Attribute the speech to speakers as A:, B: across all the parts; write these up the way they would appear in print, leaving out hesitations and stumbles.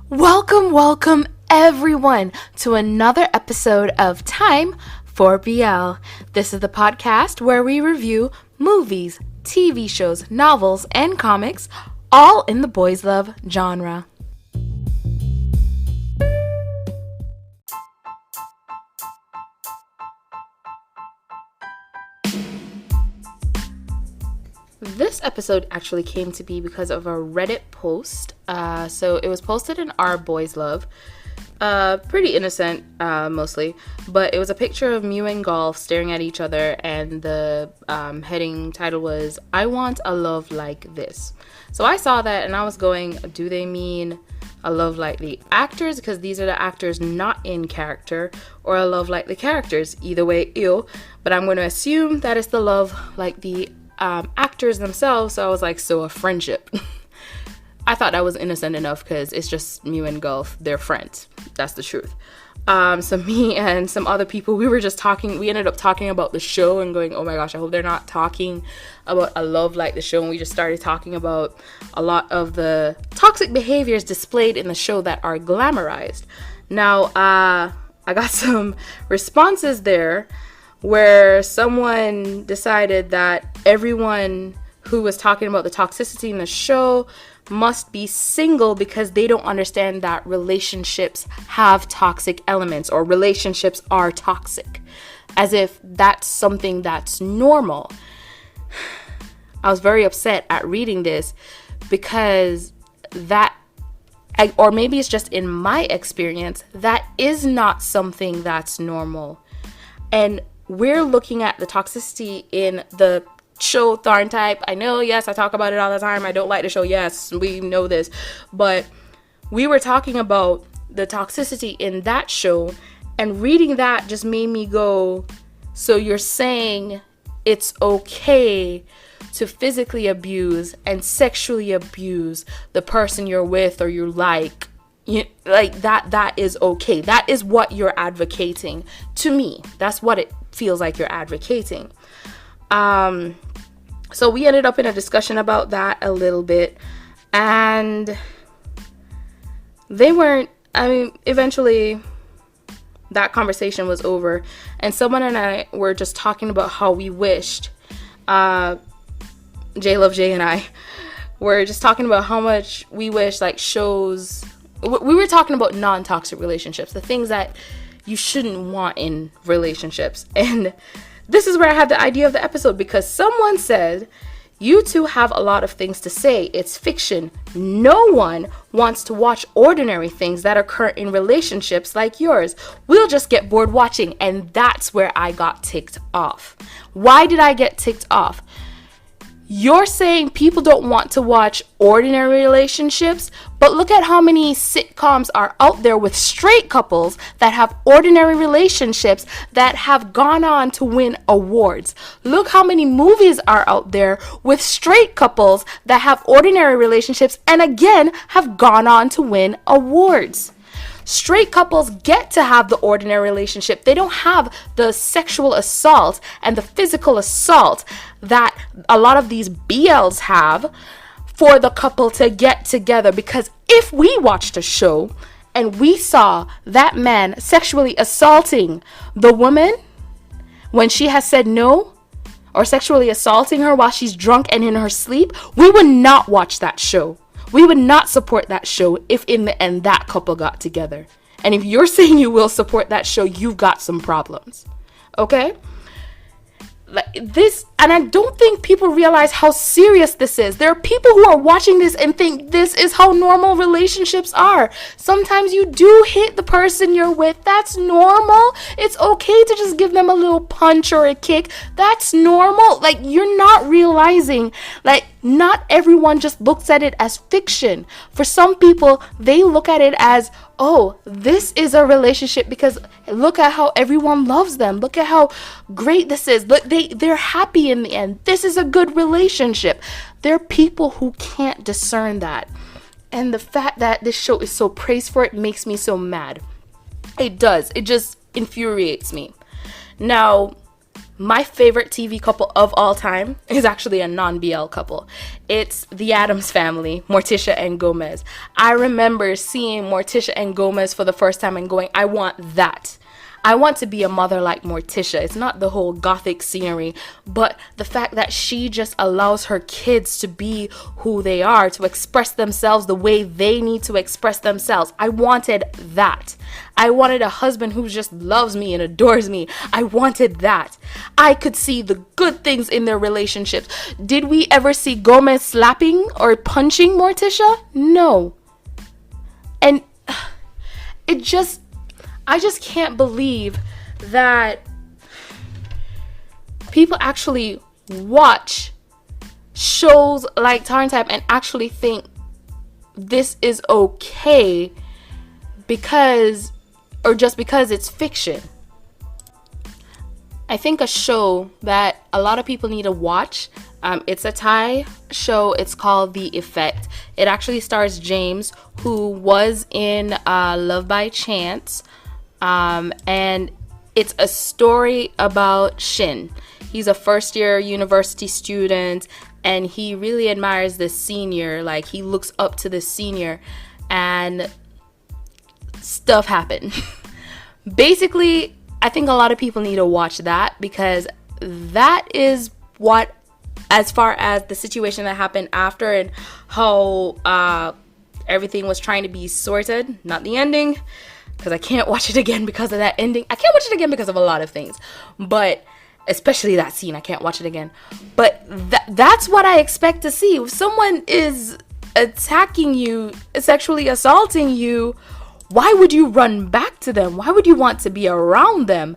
A: Welcome everyone to another episode of Time for BL. This is the podcast where we review movies, TV shows, novels, and comics, all in the boys love genre. This episode actually came to be because of a Reddit post. So it was posted in our boys love. Pretty innocent, mostly. But it was a picture of Mew and Golf staring at each other, and the heading title was, "I want a love like this." So I saw that and I was going, do they mean a love like the actors? Because these are the actors not in character, or a love like the characters. Either way, ew. But I'm going to assume that it's the love like the actors themselves. So I was like, so a friendship. I thought that was innocent enough because it's just Mew and Golf. They're friends. That's the truth. So me and some other people, we were just talking. We ended up talking about the show and going, oh my gosh, I hope they're not talking about a love like the show. And we just started talking about a lot of the toxic behaviors displayed in the show that are glamorized. Now, I got some responses there where someone decided that everyone who was talking about the toxicity in the show must be single because they don't understand that relationships have toxic elements, or relationships are toxic, as if that's something that's normal. I was very upset at reading this because or maybe it's just in my experience, that is not something that's normal. And we're looking at the toxicity in the show Tharn Type. I know, yes, I talk about it all the time. I don't like the show. Yes, we know this. But we were talking about the toxicity in that show, and reading that just made me go, so you're saying it's okay to physically abuse and sexually abuse the person you're with or you like that is okay. That is what you're advocating. To me, that's what it feels like you're advocating. So we ended up in a discussion about that a little bit, and eventually that conversation was over, and someone and I were just talking about how we wished, J Love J and I were just talking about how much we wish like shows. We were talking about non-toxic relationships, the things that you shouldn't want in relationships. And this is where I had the idea of the episode, because someone said, you two have a lot of things to say. It's fiction. No one wants to watch ordinary things that occur in relationships like yours. We'll just get bored watching. And that's where I got ticked off. Why did I get ticked off? You're saying people don't want to watch ordinary relationships, but look at how many sitcoms are out there with straight couples that have ordinary relationships that have gone on to win awards. Look how many movies are out there with straight couples that have ordinary relationships and again have gone on to win awards. Straight couples get to have the ordinary relationship. They don't have the sexual assault and the physical assault that a lot of these BLs have for the couple to get together. Because if we watched a show and we saw that man sexually assaulting the woman when she has said no, or sexually assaulting her while she's drunk and in her sleep, we would not watch that show. We would not support that show if in the end that couple got together. And if you're saying you will support that show, you've got some problems. Okay? And I don't think people realize how serious this is. There are people who are watching this and think this is how normal relationships are. Sometimes you do hit the person you're with. That's normal. It's okay to just give them a little punch or a kick. That's normal. Like, you're not realizing, like, not everyone just looks at it as fiction. For some people, they look at it as, oh, this is a relationship because look at how everyone loves them. Look at how great this is. Look, they're happy in the end. This is a good relationship. There are people who can't discern that. And the fact that this show is so praised for it makes me so mad. It does. It just infuriates me. Now, my favorite TV couple of all time is actually a non-BL couple. It's the Addams Family, Morticia and Gomez. I remember seeing Morticia and Gomez for the first time and going, I want that. I want to be a mother like Morticia. It's not the whole gothic scenery, but the fact that she just allows her kids to be who they are, to express themselves the way they need to express themselves. I wanted that. I wanted a husband who just loves me and adores me. I wanted that. I could see the good things in their relationships. Did we ever see Gomez slapping or punching Morticia? No. And I just can't believe that people actually watch shows like Tar and Type and actually think this is okay just because it's fiction. I think a show that a lot of people need to watch, it's a Thai show. It's called The Effect. It actually stars James, who was in Love by Chance. And it's a story about Shin. He's a first-year university student, and he really admires this senior. Like, he looks up to this senior, and stuff happened. Basically, I think a lot of people need to watch that, because that is what, as far as the situation that happened after and how everything was trying to be sorted, not the ending, because I can't watch it again because of that ending. I can't watch it again because of a lot of things, but especially that scene, I can't watch it again. But that's what I expect to see. If someone is attacking you, sexually assaulting you, why would you run back to them? Why would you want to be around them?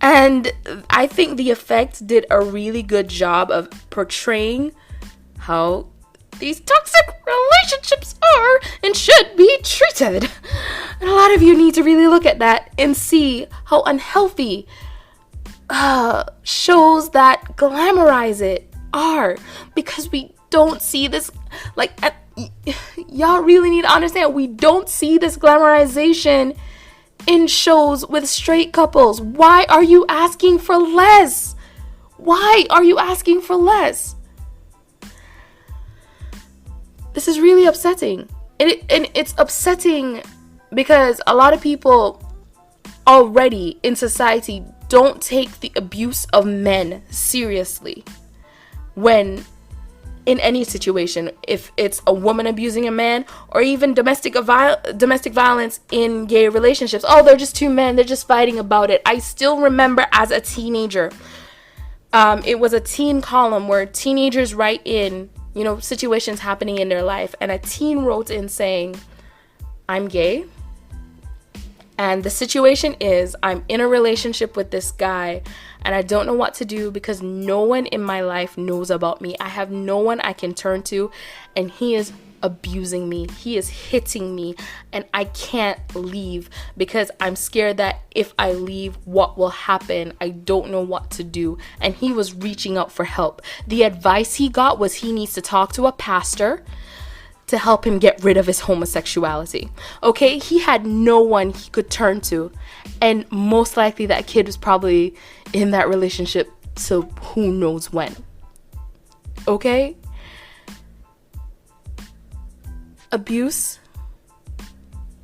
A: And I think The Effect did a really good job of portraying how these toxic relationships are and should be treated. And a lot of you need to really look at that and see how unhealthy shows that glamorize it are, because we don't see this, y'all really need to understand, we don't see this glamorization in shows with straight couples. Why are you asking for less? Why are you asking for less? This is really upsetting. And it's upsetting because a lot of people already in society don't take the abuse of men seriously. When in any situation, if it's a woman abusing a man, or even domestic violence in gay relationships, oh, they're just two men, they're just fighting about it. I still remember as a teenager, it was a teen column where teenagers write in, situations happening in their life, and a teen wrote in saying, I'm gay, and the situation is I'm in a relationship with this guy, and I don't know what to do because no one in my life knows about me. I have no one I can turn to, and he is abusing me. He is hitting me, and I can't leave because I'm scared that if I leave, what will happen? I don't know what to do. And he was reaching out for help. The advice he got was he needs to talk to a pastor to help him get rid of his homosexuality. Okay, he had no one he could turn to, and most likely that kid was probably in that relationship so who knows when. Okay? Abuse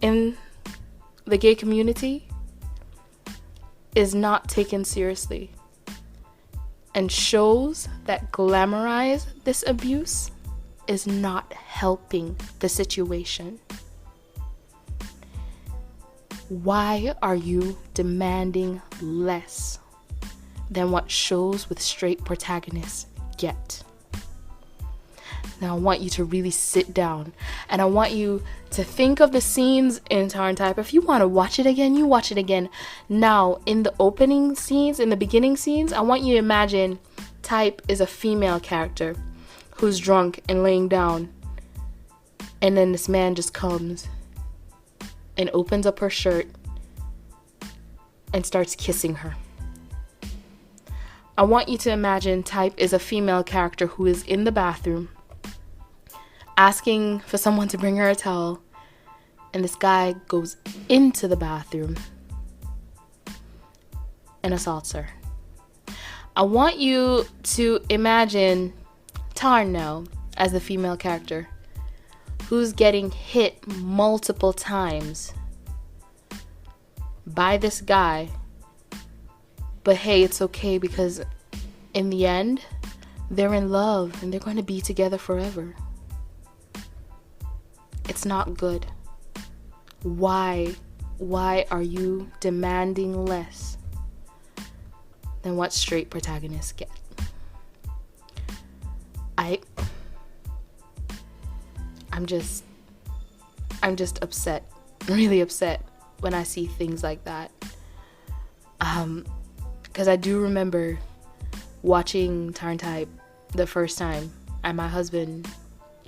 A: in the gay community is not taken seriously, and shows that glamorize this abuse is not helping the situation. Why are you demanding less than what shows with straight protagonists get? Now I want you to really sit down, and I want you to think of the scenes in Tar and Type. If you want to watch it again, you watch it again. Now, in the opening scenes, in the beginning scenes, I want you to imagine Type is a female character who's drunk and laying down, and then this man just comes and opens up her shirt and starts kissing her. I want you to imagine Type is a female character who is in the bathroom asking for someone to bring her a towel, and this guy goes into the bathroom and assaults her. I want you to imagine Tarno as the female character who's getting hit multiple times by this guy, but hey, it's okay because in the end, they're in love and they're going to be together forever. It's not good. Why are you demanding less than what straight protagonists get? I'm just upset, really upset when I see things like that. Because I do remember watching Tarn Type the first time, and my husband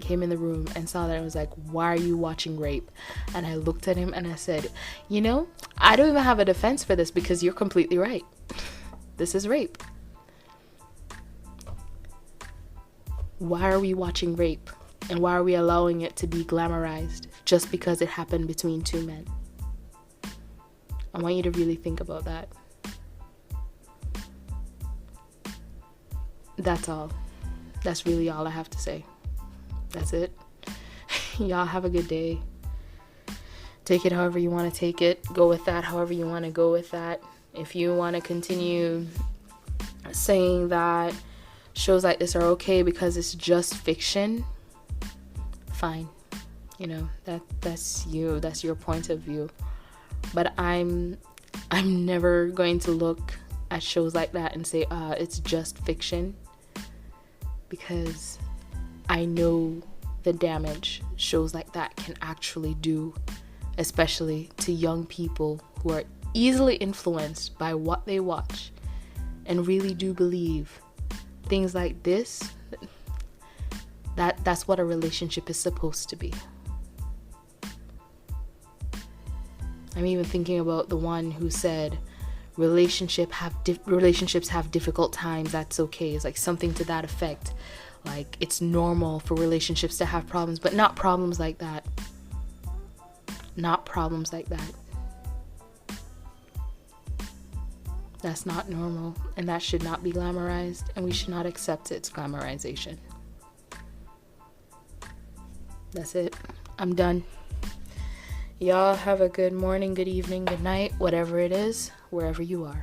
A: came in the room and saw that. I was like, why are you watching rape? And I looked at him and I said, I don't even have a defense for this because you're completely right. This is rape. Why are we watching rape? And why are we allowing it to be glamorized just because it happened between two men? I want you to really think about that. That's all. That's really all I have to say. That's it. Y'all have a good day. Take it however you want to take it. Go with that however you want to go with that. If you want to continue saying that shows like this are okay because it's just fiction, fine. That's you. That's your point of view. But I'm never going to look at shows like that and say, it's just fiction, because I know the damage shows like that can actually do, especially to young people who are easily influenced by what they watch and really do believe things like this. That's what a relationship is supposed to be. I'm even thinking about the one who said relationships have difficult times, that's okay. It's like something to that effect. Like, it's normal for relationships to have problems, but not problems like that. Not problems like that. That's not normal, and that should not be glamorized, and we should not accept its glamorization. That's it. I'm done. Y'all have a good morning, good evening, good night, whatever it is, wherever you are.